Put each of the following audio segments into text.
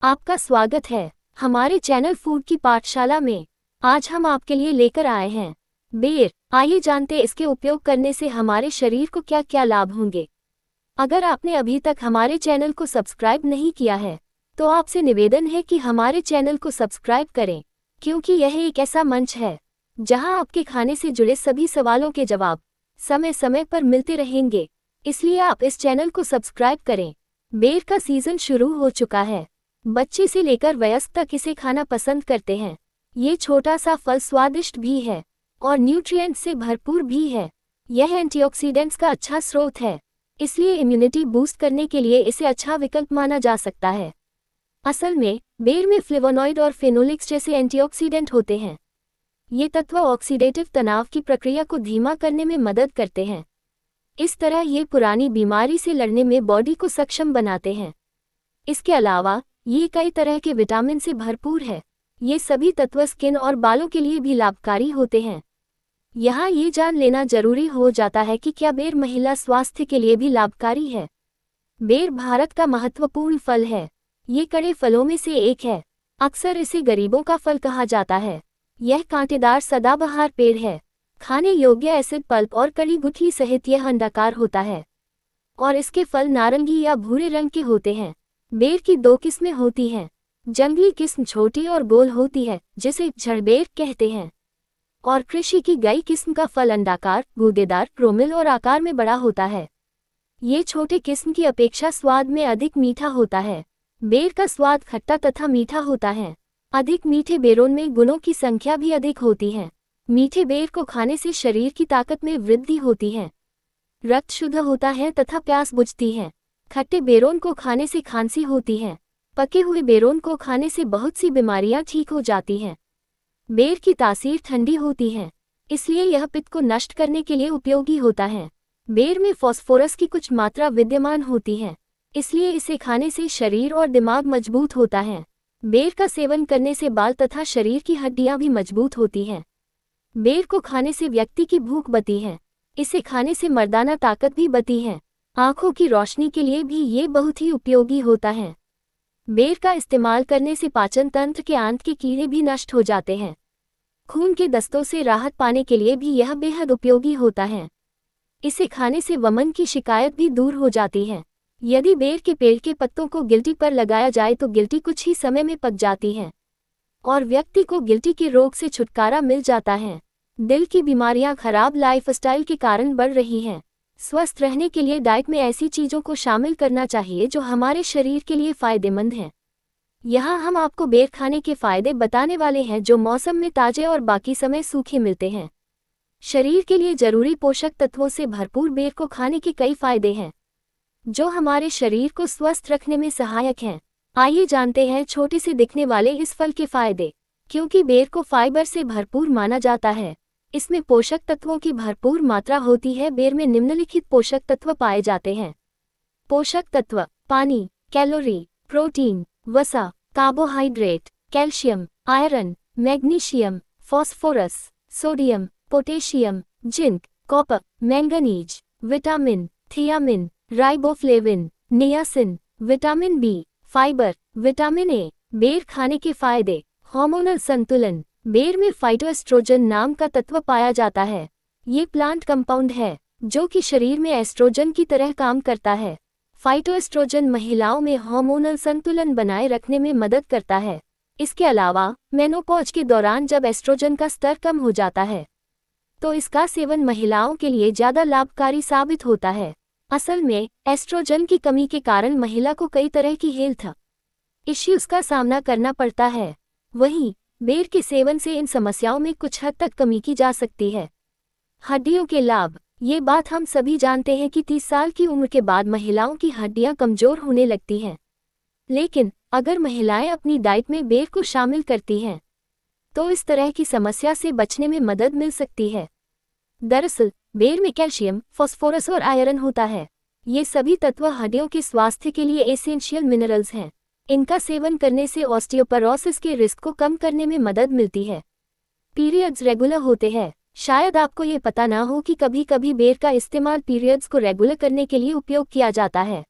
आपका स्वागत है हमारे चैनल फूड की पाठशाला में। आज हम आपके लिए लेकर आए हैं बेर। आइए जानते इसके उपयोग करने से हमारे शरीर को क्या क्या लाभ होंगे। अगर आपने अभी तक हमारे चैनल को सब्सक्राइब नहीं किया है तो आपसे निवेदन है कि हमारे चैनल को सब्सक्राइब करें, क्योंकि यह एक ऐसा मंच है जहां आपके खाने से जुड़े सभी सवालों के जवाब समय समय पर मिलते रहेंगे। इसलिए आप इस चैनल को सब्सक्राइब करें। बेर का सीजन शुरू हो चुका है। बच्चे से लेकर वयस्क तक इसे खाना पसंद करते हैं। ये छोटा सा फल स्वादिष्ट भी है और न्यूट्रिएंट्स से भरपूर भी है। यह एंटीऑक्सीडेंट्स का अच्छा स्रोत है, इसलिए इम्यूनिटी बूस्ट करने के लिए इसे अच्छा विकल्प माना जा सकता है। असल में बेर में फ्लेवोनॉइड और फेनोलिक्स जैसे एंटीऑक्सीडेंट होते हैं। ये तत्व ऑक्सीडेटिव तनाव की प्रक्रिया को धीमा करने में मदद करते हैं। इस तरह ये पुरानी बीमारी से लड़ने में बॉडी को सक्षम बनाते हैं। इसके अलावा ये कई तरह के विटामिन से भरपूर है। ये सभी तत्व स्किन और बालों के लिए भी लाभकारी होते हैं। यहाँ ये जान लेना जरूरी हो जाता है कि क्या बेर महिला स्वास्थ्य के लिए भी लाभकारी है। बेर भारत का महत्वपूर्ण फल है। ये कड़े फलों में से एक है। अक्सर इसे गरीबों का फल कहा जाता है। यह कांटेदार सदाबहार पेड़ है। खाने योग्य एसिड पल्प और कड़ी गुठली सहित यह अंडाकार होता है और इसके फल नारंगी या भूरे रंग के होते हैं। बेर की दो किस्में होती हैं। जंगली किस्म छोटी और गोल होती है, जिसे झड़बेर कहते हैं, और कृषि की गई किस्म का फल अंडाकार, गूदेदार, क्रोमिल और आकार में बड़ा होता है। ये छोटे किस्म की अपेक्षा स्वाद में अधिक मीठा होता है। बेर का स्वाद खट्टा तथा मीठा होता है। अधिक मीठे बेरों में गुणों की संख्या भी अधिक होती है। मीठे बेर को खाने से शरीर की ताकत में वृद्धि होती है, रक्त शुद्ध होता है तथा प्यास बुझती है। खट्टे बेरों को खाने से खांसी होती है। पके हुए बेरों को खाने से बहुत सी बीमारियां ठीक हो जाती हैं। बेर की तासीर ठंडी होती है, इसलिए यह पित्त को नष्ट करने के लिए उपयोगी होता है। बेर में फास्फोरस की कुछ मात्रा विद्यमान होती है, इसलिए इसे खाने से शरीर और दिमाग मजबूत होता है। बेर का सेवन करने से बाल तथा शरीर की हड्डियां भी मजबूत होती हैं। बेर को खाने से व्यक्ति की भूख बढ़ती है। इसे खाने से मर्दाना ताकत भी बढ़ती है। आंखों की रोशनी के लिए भी ये बहुत ही उपयोगी होता है। बेर का इस्तेमाल करने से पाचन तंत्र के आंत के कीड़े भी नष्ट हो जाते हैं। खून के दस्तों से राहत पाने के लिए भी यह बेहद उपयोगी होता है। इसे खाने से वमन की शिकायत भी दूर हो जाती है। यदि बेर के पेड़ के पत्तों को गिल्टी पर लगाया जाए तो गिल्टी कुछ ही समय में पक जाती है और व्यक्ति को गिल्टी के रोग से छुटकारा मिल जाता है। दिल की बीमारियां खराब लाइफस्टाइल के कारण बढ़ रही हैं। स्वस्थ रहने के लिए डाइट में ऐसी चीज़ों को शामिल करना चाहिए जो हमारे शरीर के लिए फ़ायदेमंद हैं। यहाँ हम आपको बेर खाने के फ़ायदे बताने वाले हैं, जो मौसम में ताज़े और बाकी समय सूखे मिलते हैं। शरीर के लिए ज़रूरी पोषक तत्वों से भरपूर बेर को खाने के कई फ़ायदे हैं जो हमारे शरीर को स्वस्थ रखने में सहायक हैं। आइए जानते हैं छोटे से दिखने वाले इस फल के फ़ायदे। क्योंकि बेर को फाइबर से भरपूर माना जाता है, इसमें पोषक तत्वों की भरपूर मात्रा होती है। बेर में निम्नलिखित पोषक तत्व पाए जाते हैं। पोषक तत्व: पानी, कैलोरी, प्रोटीन, वसा, carbohydrate, calcium, iron, magnesium, phosphorus, sodium, potassium, zinc, copper, manganese, vitamin, thiamine, riboflavin, niacin, vitamin B, fibre, vitamin A. बेर खाने के फायदे: हार्मोनल संतुलन: बेर में फाइटोएस्ट्रोजन नाम का तत्व पाया जाता है। ये प्लांट कंपाउंड है जो कि शरीर में एस्ट्रोजन की तरह काम करता है। फाइटोएस्ट्रोजन महिलाओं में हार्मोनल संतुलन बनाए रखने में मदद करता है। इसके अलावा मेनोपॉज के दौरान जब एस्ट्रोजन का स्तर कम हो जाता है तो इसका सेवन महिलाओं के लिए ज़्यादा लाभकारी साबित होता है। असल में एस्ट्रोजन की कमी के कारण महिला को कई तरह की हेल्थ इश्यूज का सामना करना पड़ता है। वहीं बेर के सेवन से इन समस्याओं में कुछ हद तक कमी की जा सकती है। हड्डियों के लाभ: ये बात हम सभी जानते हैं कि 30 साल की उम्र के बाद महिलाओं की हड्डियां कमजोर होने लगती हैं। लेकिन अगर महिलाएं अपनी डाइट में बेर को शामिल करती हैं तो इस तरह की समस्या से बचने में मदद मिल सकती है। दरअसल बेर में कैल्शियम, फास्फोरस और आयरन होता है। ये सभी तत्व हड्डियों के स्वास्थ्य के लिए एसेंशियल मिनरल्स हैं। इनका सेवन करने से ऑस्टियोपोरोसिस के रिस्क को कम करने में मदद मिलती है। पीरियड्स रेगुलर होते हैं: शायद आपको ये पता ना हो कि कभी कभी बेर का इस्तेमाल पीरियड्स को रेगुलर करने के लिए उपयोग किया जाता है।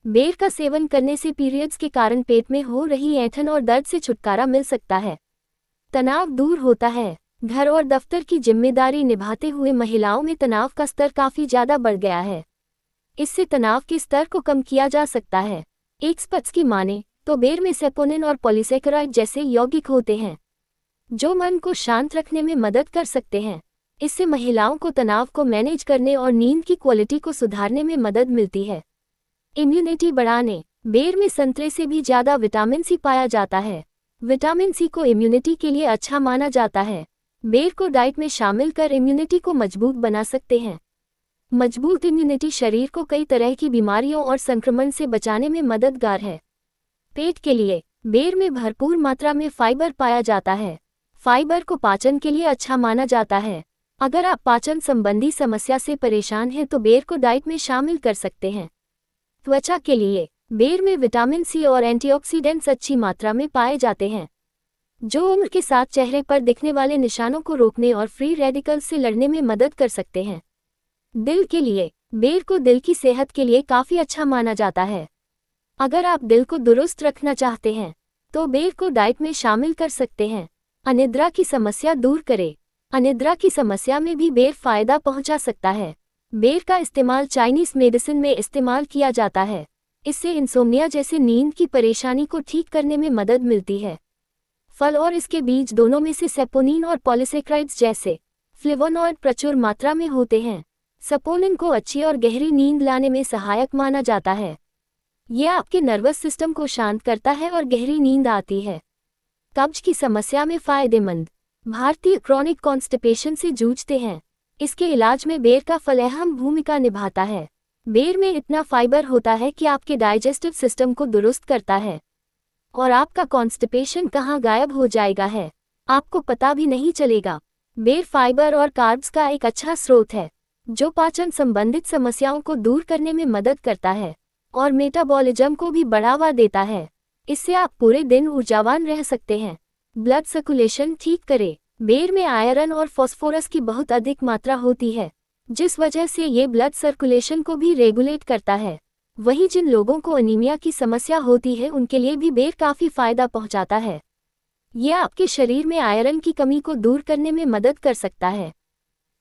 बेर का सेवन करने से पीरियड्स के कारण पेट में हो रही ऐंठन और दर्द से छुटकारा मिल सकता है। तनाव दूर होता है। घर और दफ्तर की जिम्मेदारी निभाते हुए महिलाओं में तनाव का स्तर काफी ज्यादा बढ़ गया है। इससे तनाव के स्तर को कम किया जा सकता है। एक्सपर्ट्स की माने तो बेर में सेपोनिन और पॉलीसैकेराइड जैसे यौगिक होते हैं जो मन को शांत रखने में मदद कर सकते हैं। इससे महिलाओं को तनाव को मैनेज करने और नींद की क्वालिटी को सुधारने में मदद मिलती है। इम्यूनिटी बढ़ाने, बेर में संतरे से भी ज्यादा विटामिन सी पाया जाता है। विटामिन सी को इम्यूनिटी के लिए अच्छा माना जाता है। बेर को डाइट में शामिल कर इम्यूनिटी को मजबूत बना सकते हैं। मजबूत इम्यूनिटी शरीर को कई तरह की बीमारियों और संक्रमण से बचाने में मददगार है। पेट के लिए, बेर में भरपूर मात्रा में फाइबर पाया जाता है। फाइबर को पाचन के लिए अच्छा माना जाता है। अगर आप पाचन संबंधी समस्या से परेशान हैं तो बेर को डाइट में शामिल कर सकते हैं। त्वचा के लिए, बेर में विटामिन सी और एंटीऑक्सीडेंट्स अच्छी मात्रा में पाए जाते हैं जो उम्र के साथ चेहरे पर दिखने वाले निशानों को रोकने और फ्री रेडिकल्स से लड़ने में मदद कर सकते हैं। दिल के लिए, बेर को दिल की सेहत के लिए काफी अच्छा माना जाता है। अगर आप दिल को दुरुस्त रखना चाहते हैं तो बेर को डाइट में शामिल कर सकते हैं। अनिद्रा की समस्या दूर करे, अनिद्रा की समस्या में भी बेर फायदा पहुंचा सकता है। बेर का इस्तेमाल चाइनीज मेडिसिन में इस्तेमाल किया जाता है। इससे इंसोम्निया जैसे नींद की परेशानी को ठीक करने में मदद मिलती है। फल और इसके बीज दोनों में से सेपोनिन और पॉलीसैकेराइड्स जैसे फ्लेवोनॉइड प्रचुर मात्रा में होते हैं। सेपोनिन को अच्छी और गहरी नींद लाने में सहायक माना जाता है। यह आपके नर्वस सिस्टम को शांत करता है और गहरी नींद आती है। कब्ज की समस्या में फायदेमंद, भारतीय क्रॉनिक कॉन्स्टिपेशन से जूझते हैं। इसके इलाज में बेर का फल अहम भूमिका निभाता है। बेर में इतना फाइबर होता है कि आपके डाइजेस्टिव सिस्टम को दुरुस्त करता है और आपका कॉन्स्टिपेशन कहाँ गायब हो जाएगा है आपको पता भी नहीं चलेगा। बेर फाइबर और कार्ब्स का एक अच्छा स्रोत है जो पाचन संबंधित समस्याओं को दूर करने में मदद करता है और मेटाबॉलिज्म को भी बढ़ावा देता है। इससे आप पूरे दिन ऊर्जावान रह सकते हैं। ब्लड सर्कुलेशन ठीक करे, बेर में आयरन और फास्फोरस की बहुत अधिक मात्रा होती है जिस वजह से ये ब्लड सर्कुलेशन को भी रेगुलेट करता है। वहीं जिन लोगों को अनीमिया की समस्या होती है उनके लिए भी बेर काफी फायदा पहुंचाता है। यह आपके शरीर में आयरन की कमी को दूर करने में मदद कर सकता है।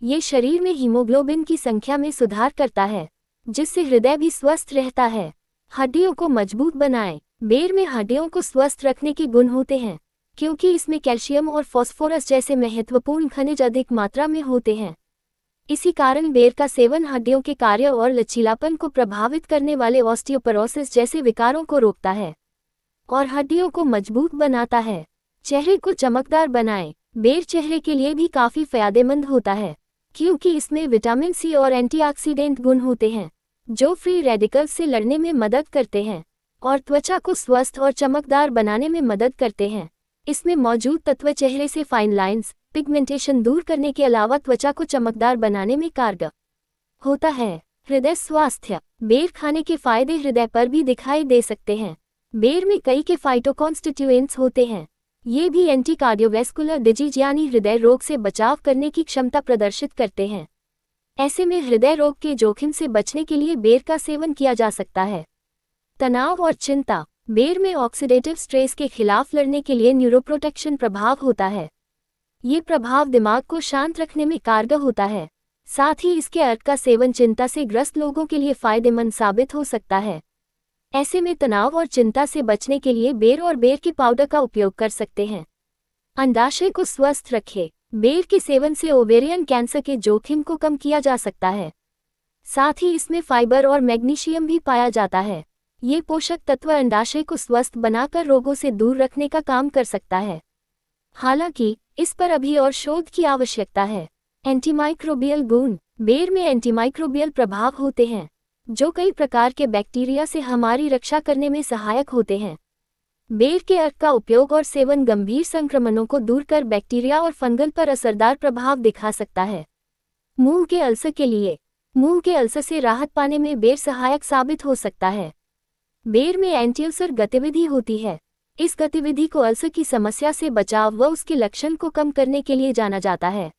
ये शरीर में हीमोग्लोबिन की संख्या में सुधार करता है जिससे हृदय भी स्वस्थ रहता है। हड्डियों को मजबूत बनाएं, बेर में हड्डियों को स्वस्थ रखने के गुण होते हैं क्योंकि इसमें कैल्शियम और फास्फोरस जैसे महत्वपूर्ण खनिज अधिक मात्रा में होते हैं। इसी कारण बेर का सेवन हड्डियों के कार्य और लचीलापन को प्रभावित करने वाले ऑस्टियोपोरोसिस जैसे विकारों को रोकता है और हड्डियों को मजबूत बनाता है। चेहरे को चमकदार बनाएं, बेर चेहरे के लिए भी काफी फायदेमंद होता है क्योंकि इसमें विटामिन सी और एंटीऑक्सीडेंट गुण होते हैं जो फ्री रेडिकल्स से लड़ने में मदद करते हैं और त्वचा को स्वस्थ और चमकदार बनाने में मदद करते हैं। इसमें मौजूद तत्व चेहरे से फाइन लाइंस, पिगमेंटेशन दूर करने के अलावा त्वचा को चमकदार बनाने में कारगर होता है। हृदय स्वास्थ्य, बेर खाने के फायदे हृदय पर भी दिखाई दे सकते हैं। बेर में कई के फाइटोकॉन्स्टिट्यूएंट्स होते हैं। ये भी एंटी कार्डियोवैस्कुलर डिजीज यानी हृदय रोग से बचाव करने की क्षमता प्रदर्शित करते हैं। ऐसे में हृदय रोग के जोखिम से बचने के लिए बेर का सेवन किया जा सकता है। तनाव और चिंता, बेर में ऑक्सीडेटिव स्ट्रेस के खिलाफ लड़ने के लिए न्यूरोप्रोटेक्शन प्रभाव होता है। ये प्रभाव दिमाग को शांत रखने में कारगर होता है। साथ ही इसके अर्क का सेवन चिंता से ग्रस्त लोगों के लिए फायदेमंद साबित हो सकता है। ऐसे में तनाव और चिंता से बचने के लिए बेर और बेर के पाउडर का उपयोग कर सकते हैं। अंडाशय को स्वस्थ रखें, बेर के सेवन से ओवेरियन कैंसर के जोखिम को कम किया जा सकता है। साथ ही इसमें फाइबर और मैग्नीशियम भी पाया जाता है। ये पोषक तत्व अंडाशय को स्वस्थ बनाकर रोगों से दूर रखने का काम कर सकता है। हालांकि इस पर अभी और शोध की आवश्यकता है। एंटीमाइक्रोबियल गुण, बेर में एंटीमाइक्रोबियल प्रभाव होते हैं जो कई प्रकार के बैक्टीरिया से हमारी रक्षा करने में सहायक होते हैं। बेर के अर्क का उपयोग और सेवन गंभीर संक्रमणों को दूर कर बैक्टीरिया और फंगल पर असरदार प्रभाव दिखा सकता है। मुंह के अल्सर के लिए, मुंह के अल्सर से राहत पाने में बेर सहायक साबित हो सकता है। बेर में एंटीअल्सर गतिविधि होती है। इस गतिविधि को अल्सर की समस्या से बचाव व उसके लक्षण को कम करने के लिए जाना जाता है।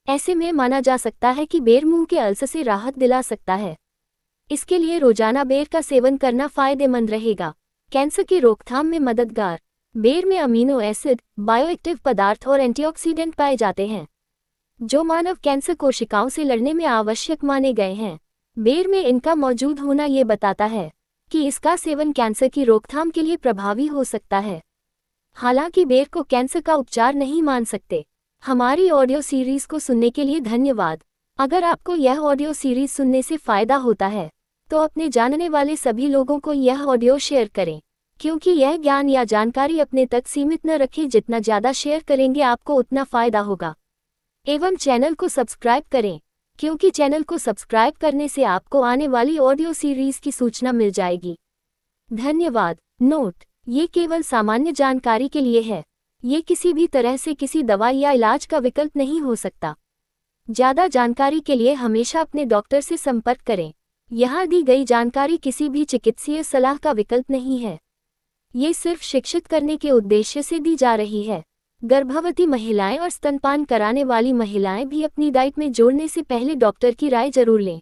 ऐसे में माना जा सकता है कि बेर मुंह के अल्सर से राहत दिला सकता है। इसके लिए रोजाना बेर का सेवन करना फायदेमंद रहेगा। कैंसर की रोकथाम में मददगार। बेर में अमीनो एसिड, बायोएक्टिव पदार्थ और एंटीऑक्सीडेंट पाए जाते हैं, जो मानव कैंसर कोशिकाओं से लड़ने में आवश्यक माने गए हैं। बेर में इनका मौजूद होना ये बताता है कि इसका सेवन कैंसर की रोकथाम के लिए प्रभावी हो सकता है। हालांकि बेर को कैंसर का उपचार नहीं मान सकते। हमारी ऑडियो सीरीज को सुनने के लिए धन्यवाद। अगर आपको यह ऑडियो सीरीज सुनने से फायदा होता है तो अपने जानने वाले सभी लोगों को यह ऑडियो शेयर करें, क्योंकि यह ज्ञान या जानकारी अपने तक सीमित न रखें। जितना ज़्यादा शेयर करेंगे आपको उतना फायदा होगा। एवं चैनल को सब्सक्राइब करें, क्योंकि चैनल को सब्सक्राइब करने से आपको आने वाली ऑडियो सीरीज की सूचना मिल जाएगी। धन्यवाद। नोट: ये केवल सामान्य जानकारी के लिए है। ये किसी भी तरह से किसी दवाई या इलाज का विकल्प नहीं हो सकता। ज़्यादा जानकारी के लिए हमेशा अपने डॉक्टर से संपर्क करें। यहाँ दी गई जानकारी किसी भी चिकित्सीय सलाह का विकल्प नहीं है। ये सिर्फ शिक्षित करने के उद्देश्य से दी जा रही है। गर्भवती महिलाएं और स्तनपान कराने वाली महिलाएं भी अपनी डाइट में जोड़ने से पहले डॉक्टर की राय जरूर लें।